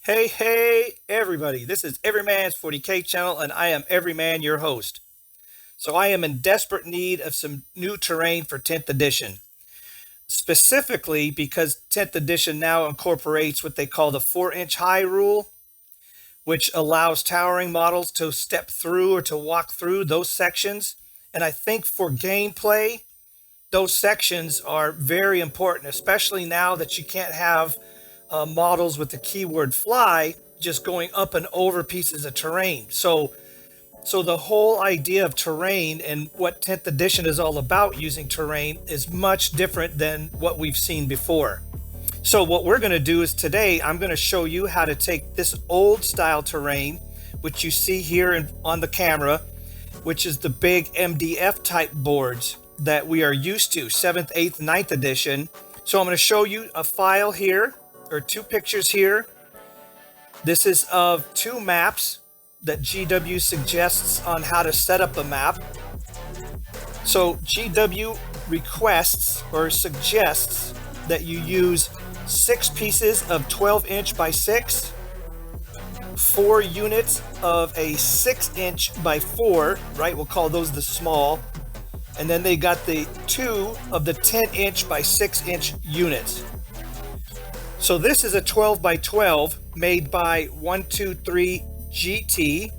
Hey, everybody. This is Everyman's 40K channel, and I am Everyman, your host. So I am in desperate need of some new terrain for 10th edition, specifically because 10th edition now incorporates what they call the 4-inch high rule, which allows towering models to step through or to walk through those sections. And I think for gameplay, those sections are very important, especially now that you can't have models with the keyword fly just going up and over pieces of terrain. So the whole idea of terrain and what 10th edition is all about using terrain is much different than what we've seen before. So what we're going to do is today I'm going to show you how to take this old style terrain, which you see here on the camera, which is the big MDF type boards that we are used to, 7th, 8th, 9th edition. So I'm going to show you a file here, or two pictures here. This is of two maps that GW suggests on how to set up a map. So GW requests or suggests that you use 6 pieces of 12-inch by 6, 4 units of a 6-inch by 4, right? We'll call those the small. And then they got the 2 of the 10-inch by 6-inch units. So this is a 12 by 12 made by 123 GT.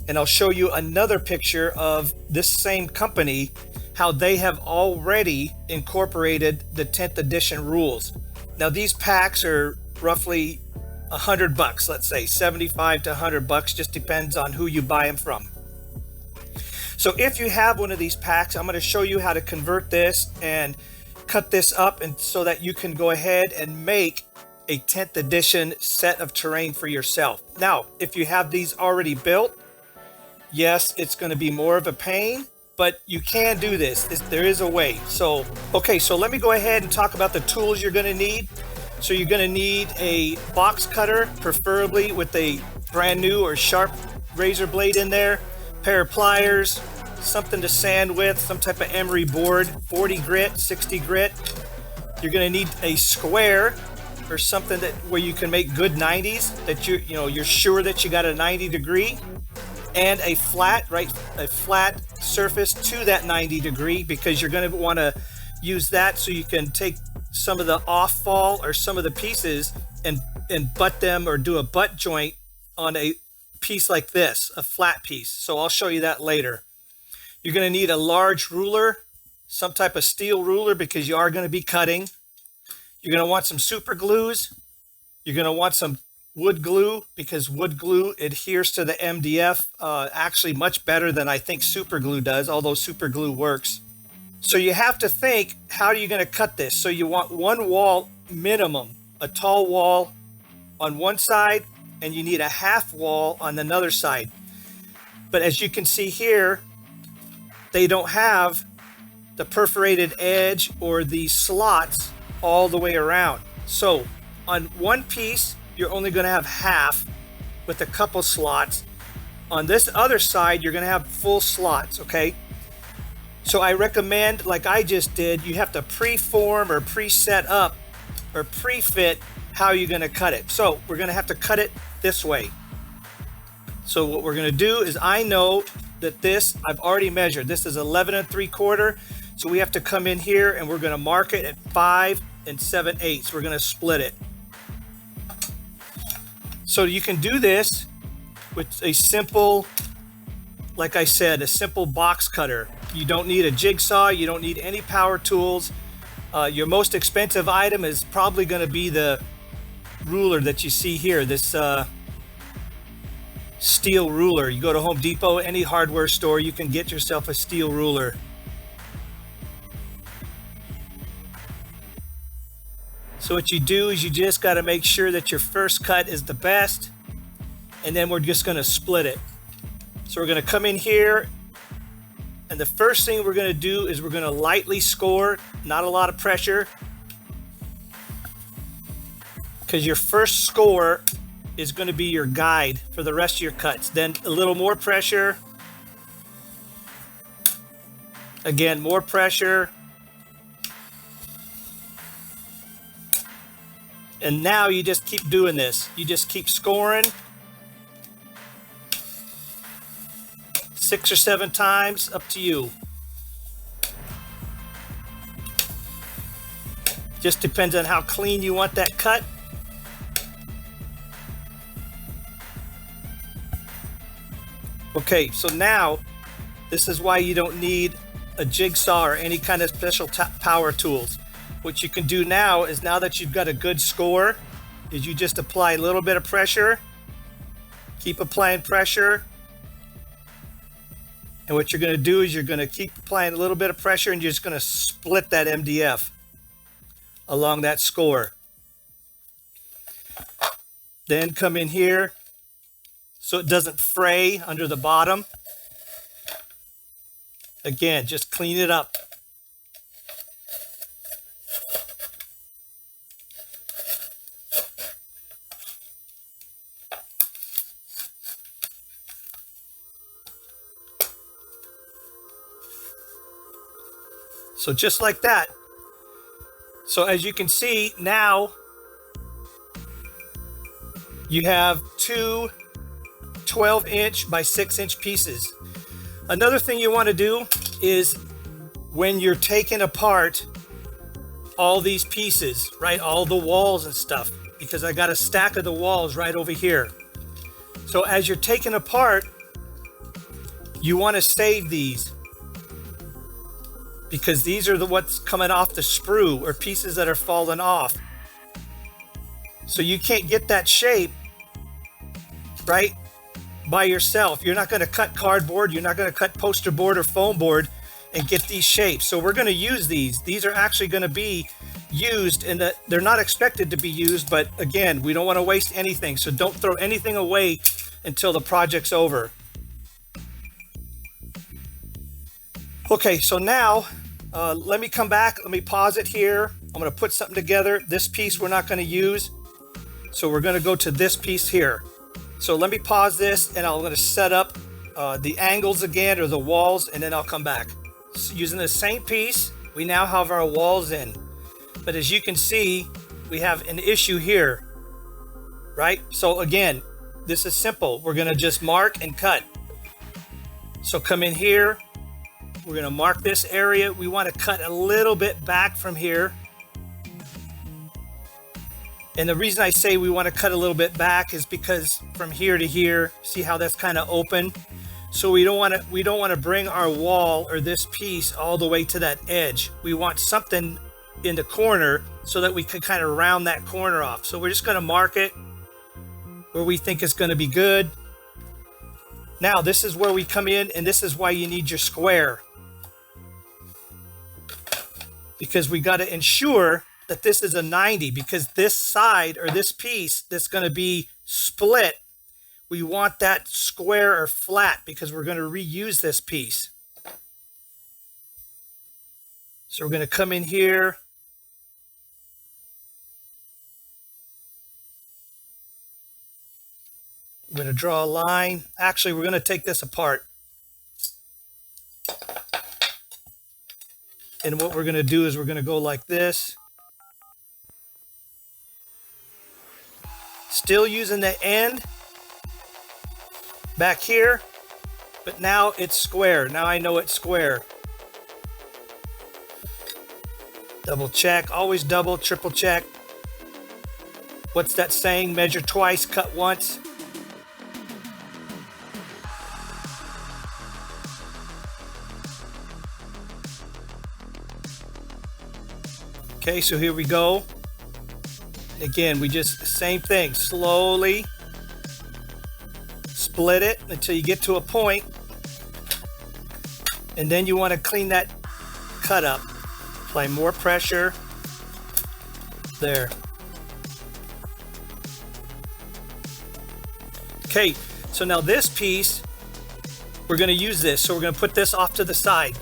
And I'll show you another picture of this same company, how they have already incorporated the 10th edition rules. Now these packs are roughly $100, let's say 75 to $100, just depends on who you buy them from. So if you have one of these packs, I'm going to show you how to convert this and cut this up, and so that you can go ahead and make a 10th edition set of terrain for yourself. Now, if you have these already built, yes, it's going to be more of a pain, but you can do this. There is a way. So, okay, so let me go ahead and talk about the tools you're going to need. So you're going to need a box cutter, preferably with a brand new or sharp razor blade in there, pair of pliers, something to sand with, some type of emery board, 40 grit, 60 grit. You're going to need a square or something that where you can make good 90s, that you're sure that you got a 90 degree, and a flat surface to that 90 degree, because you're going to want to use that so you can take some of the off fall or some of the pieces and butt them, or do a butt joint on a piece like this, a flat piece. So I'll show you that later. You're going to need a large ruler, some type of steel ruler, because you are going to be cutting. You're going to want some super glues. You're going to want some wood glue, because wood glue adheres to the MDF actually much better than I think super glue does, although super glue works. So you have to think, how are you going to cut this? So you want one wall minimum, a tall wall on one side, and you need a half wall on another side. But as you can see here, they don't have the perforated edge or the slots all the way around. So on one piece, you're only going to have half with a couple slots. On this other side, you're going to have full slots, okay? So I recommend, like I just did, you have to pre-form or pre-set up or pre-fit how you're going to cut it. So we're going to have to cut it this way. So what we're going to do is, I know that this, I've already measured, this is 11 3/4. So we have to come in here and we're going to mark it at 5 7/8. We're going to split it. So you can do this with a simple, like I said, a simple box cutter. You don't need a jigsaw. You don't need any power tools. Your most expensive item is probably going to be the ruler that you see here, this steel ruler. You go to Home Depot, any hardware store, you can get yourself a steel ruler. So what you do is you just got to make sure that your first cut is the best, and then we're just going to split it. So we're going to come in here, and the first thing we're going to do is we're going to lightly score, not a lot of pressure, because your first score is going to be your guide for the rest of your cuts. Then a little more pressure, again more pressure, And now you just keep doing this. You just keep scoring 6 or 7 times, up to you. Just depends on how clean you want that cut. Okay, so now this is why you don't need a jigsaw or any kind of special power tools. What you can do now is, now that you've got a good score, is you just apply a little bit of pressure. Keep applying pressure. And what you're going to do is you're going to keep applying a little bit of pressure, and you're just going to split that MDF along that score. Then come in here so it doesn't fray under the bottom. Again, just clean it up. So just like that. So as you can see, now you have two 12-inch by 6-inch pieces. Another thing you want to do is, when you're taking apart all these pieces, right, all the walls and stuff, because I got a stack of the walls right over here. So as you're taking apart, you want to save these, because these are what's coming off the sprue, or pieces that are falling off. So you can't get that shape, right, by yourself. You're not going to cut cardboard, you're not going to cut poster board or foam board and get these shapes. So we're going to use these. These are actually going to be used, and they're not expected to be used, but again, we don't want to waste anything. So don't throw anything away until the project's over. Okay, so now let me come back. Let me pause it here. I'm going to put something together. This piece we're not going to use, so we're going to go to this piece here. So let me pause this, and I'm going to set up the angles again, or the walls, and then I'll come back. So using the same piece, we now have our walls in. But as you can see, we have an issue here, right? So again, this is simple. We're going to just mark and cut. So come in here. We're going to mark this area. We want to cut a little bit back from here. And the reason I say we want to cut a little bit back is because from here to here, see how that's kind of open? So we don't want to bring our wall or this piece all the way to that edge. We want something in the corner so that we can kind of round that corner off. So we're just going to mark it where we think it's going to be good. Now this is where we come in, and this is why you need your square, because we got to ensure that this is a 90, because this side, or this piece that's going to be split, we want that square or flat, because we're going to reuse this piece. So we're going to come in here. I'm going to draw a line. Actually, we're going to take this apart. And what we're going to do is we're going to go like this. Still using the end back here, but now it's square. Now I know it's square. Double check, always double, triple check. What's that saying? Measure twice, cut once. Okay, so here we go. Again, we just, the same thing, slowly split it until you get to a point, and then you want to clean that cut up. Apply more pressure. There. Okay, so now this piece, we're going to use this, so we're going to put this off to the side.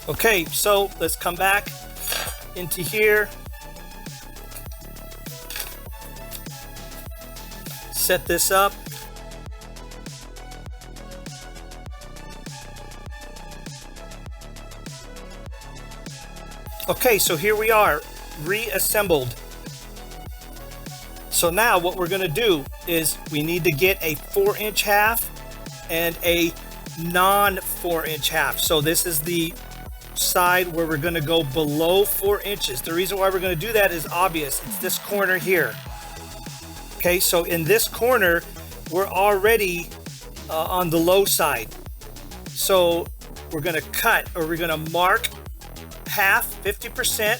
Okay, so let's come back into here. Set this up. Okay, so here we are, reassembled. So now what we're gonna do is we need to get a 4-inch half and a non-4-inch half. So this is the side where we're gonna go below 4 inches. The reason why we're gonna do that is obvious. It's this corner here. Okay, so in this corner, we're already on the low side. So we're gonna cut, or we're gonna mark half, 50%.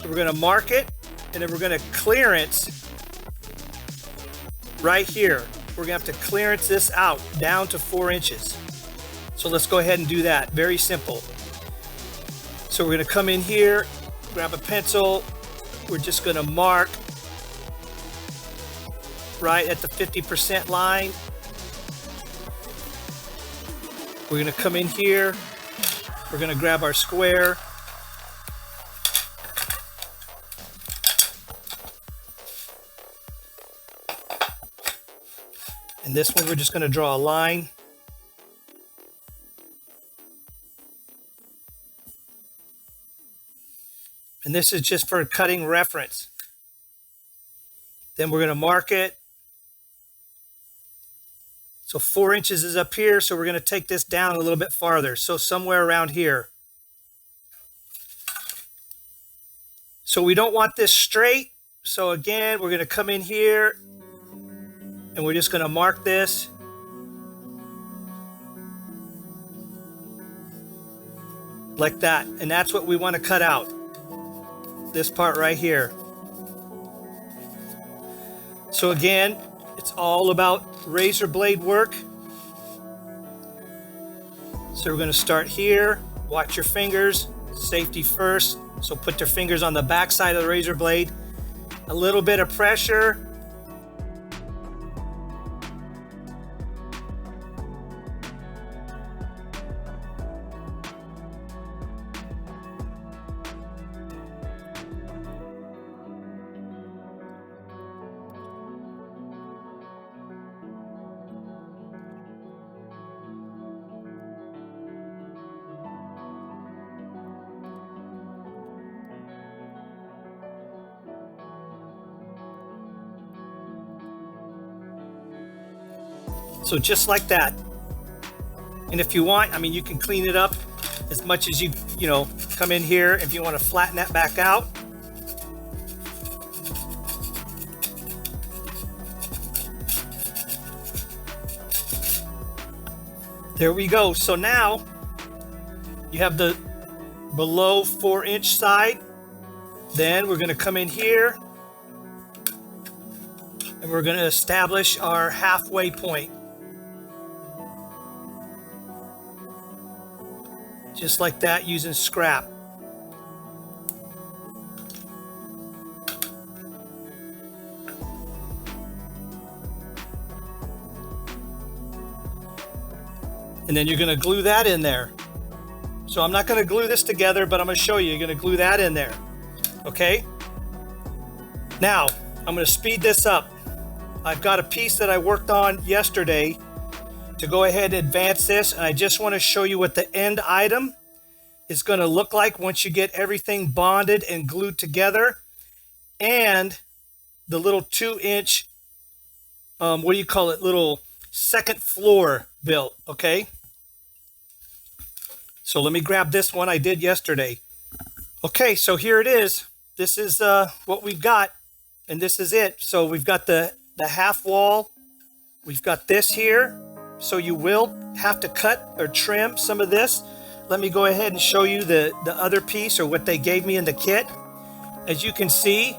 We're gonna mark it, and then we're gonna clearance right here. We're gonna have to clearance this out down to 4 inches. So let's go ahead and do that. Very simple. So we're gonna come in here, grab a pencil. We're just gonna mark right at the 50% line. We're gonna come in here. We're gonna grab our square. And this one, we're just gonna draw a line. And this is just for cutting reference. Then we're gonna mark it. So 4 inches is up here, so we're gonna take this down a little bit farther. So somewhere around here. So we don't want this straight. So again, we're gonna come in here and we're just gonna mark this. Like that, and that's what we wanna cut out. This part right here. So again, it's all about razor blade work. So we're gonna start here. Watch your fingers, safety first. So put your fingers on the back side of the razor blade. A little bit of pressure. So just like that. And if you want, I mean, you can clean it up as much as you come in here. If you want to flatten that back out. There we go. So now you have the below 4-inch side. Then we're going to come in here and we're going to establish our halfway point. Just like that, using scrap. And then you're going to glue that in there. So I'm not going to glue this together, but I'm going to show you. You're going to glue that in there. Okay? Now, I'm going to speed this up. I've got a piece that I worked on yesterday to go ahead and advance this, and I just want to show you what the end item is going to look like once you get everything bonded and glued together, and the little 2-inch little second floor built. Okay, so let me grab this one I did yesterday. Okay, so here it is. This is what we've got, and this is it. So we've got the half wall. We've got this here. So you will have to cut or trim some of this. Let me go ahead and show you the other piece, or what they gave me in the kit. As you can see,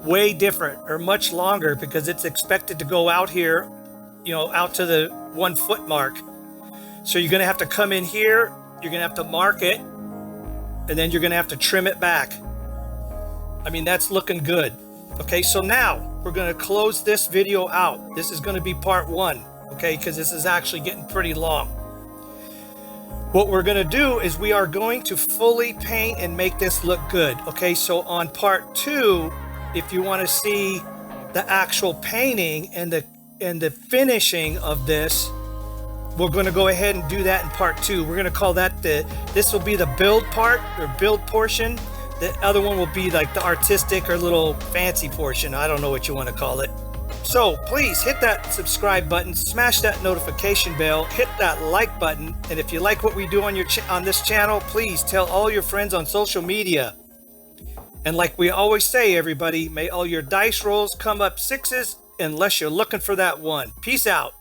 way different, or much longer, because it's expected to go out here, out to the 1 foot mark. So you're gonna have to come in here, you're gonna have to mark it, and then you're gonna have to trim it back. I mean, that's looking good. Okay, so now we're gonna close this video out. This is gonna be part 1. Okay, because this is actually getting pretty long. What we're going to do is we are going to fully paint and make this look good. Okay, so on part 2, if you want to see the actual painting and the finishing of this, we're going to go ahead and do that in part 2. We're going to call that this will be the build part or build portion. The other one will be like the artistic or little fancy portion. I don't know what you want to call it. So please hit that subscribe button, smash that notification bell, hit that like button, and if you like what we do on this channel, please tell all your friends on social media. And like we always say, everybody, may all your dice rolls come up 6s unless you're looking for that 1. Peace out.